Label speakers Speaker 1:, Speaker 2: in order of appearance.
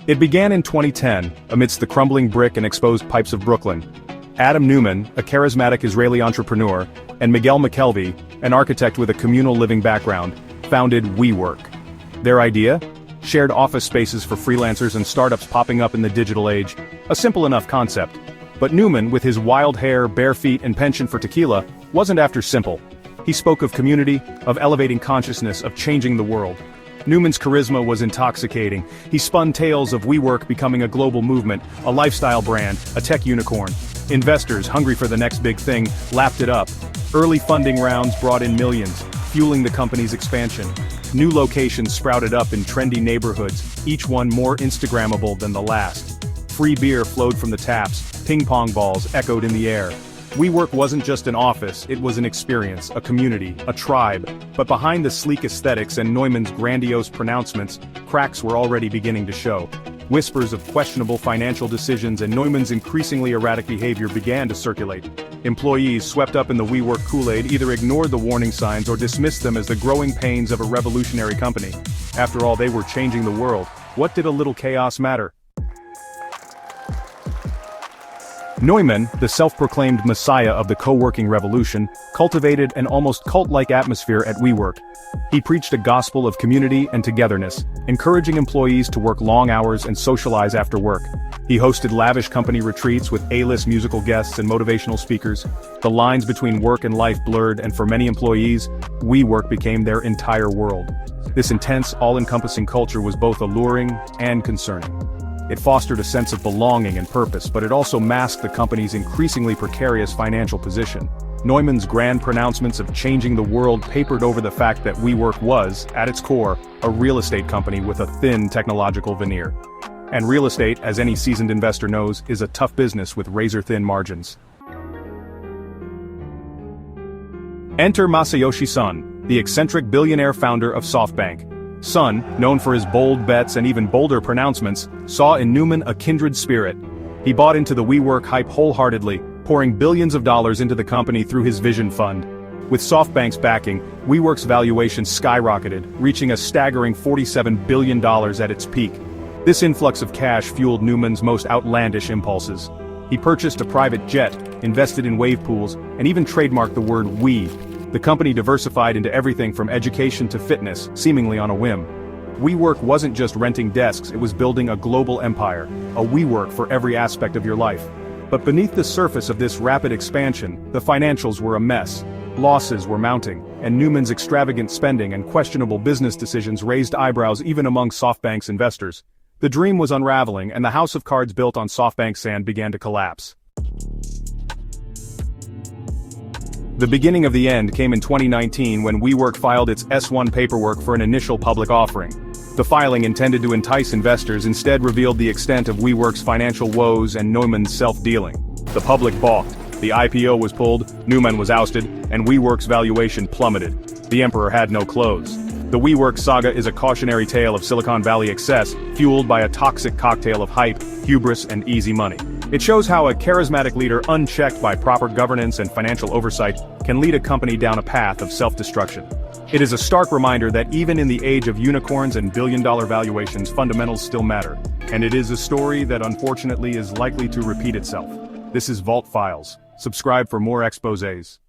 Speaker 1: It began in 2010, amidst the crumbling brick and exposed pipes of Brooklyn. Adam Neumann, a charismatic Israeli entrepreneur, and Miguel McKelvey, an architect with a communal living background, founded WeWork. Their idea? Shared office spaces for freelancers and startups popping up in the digital age. A simple enough concept. But Neumann, with his wild hair, bare feet, and penchant for tequila, wasn't after simple. He spoke of community, of elevating consciousness, of changing the world. Neumann's charisma was intoxicating. He spun tales of WeWork becoming a global movement, a lifestyle brand, a tech unicorn. Investors, hungry for the next big thing, lapped it up. Early funding rounds brought in millions, fueling the company's expansion. New locations sprouted up in trendy neighborhoods, each one more Instagrammable than the last. Free beer flowed from the taps, ping-pong balls echoed in the air. WeWork wasn't just an office, it was an experience, a community, a tribe. But behind the sleek aesthetics and Neumann's grandiose pronouncements, cracks were already beginning to show. Whispers of questionable financial decisions and Neumann's increasingly erratic behavior began to circulate. Employees swept up in the WeWork Kool-Aid either ignored the warning signs or dismissed them as the growing pains of a revolutionary company. After all, they were changing the world. What did a little chaos matter? Neumann, the self-proclaimed messiah of the co-working revolution, cultivated an almost cult-like atmosphere at WeWork. He preached a gospel of community and togetherness, encouraging employees to work long hours and socialize after work. He hosted lavish company retreats with A-list musical guests and motivational speakers. The lines between work and life blurred, and for many employees, WeWork became their entire world. This intense, all-encompassing culture was both alluring and concerning. It fostered a sense of belonging and purpose, but it also masked the company's increasingly precarious financial position. Neumann's grand pronouncements of changing the world papered over the fact that WeWork was, at its core, a real estate company with a thin technological veneer. And real estate, as any seasoned investor knows, is a tough business with razor-thin margins. Enter Masayoshi Son, the eccentric billionaire founder of SoftBank. Son, known for his bold bets and even bolder pronouncements, saw in Neumann a kindred spirit. He bought into the WeWork hype wholeheartedly, pouring billions of dollars into the company through his Vision Fund. With SoftBank's backing, WeWork's valuation skyrocketed, reaching a staggering $47 billion at its peak. This influx of cash fueled Neumann's most outlandish impulses. He purchased a private jet, invested in wave pools, and even trademarked the word "we." The company diversified into everything from education to fitness, seemingly on a whim. WeWork wasn't just renting desks, it was building a global empire, a WeWork for every aspect of your life. But beneath the surface of this rapid expansion, the financials were a mess. Losses were mounting, and Neumann's extravagant spending and questionable business decisions raised eyebrows even among SoftBank's investors. The dream was unraveling, and the house of cards built on SoftBank's sand began to collapse. The beginning of the end came in 2019 when WeWork filed its S-1 paperwork for an initial public offering. The filing, intended to entice investors, instead revealed the extent of WeWork's financial woes and Neumann's self-dealing. The public balked, the IPO was pulled, Neumann was ousted, and WeWork's valuation plummeted. The emperor had no clothes. The WeWork saga is a cautionary tale of Silicon Valley excess, fueled by a toxic cocktail of hype, hubris, and easy money. It shows how a charismatic leader unchecked by proper governance and financial oversight can lead a company down a path of self-destruction. It is a stark reminder that even in the age of unicorns and billion-dollar valuations, fundamentals still matter. And it is a story that unfortunately is likely to repeat itself. This is Vault Files. Subscribe for more exposés.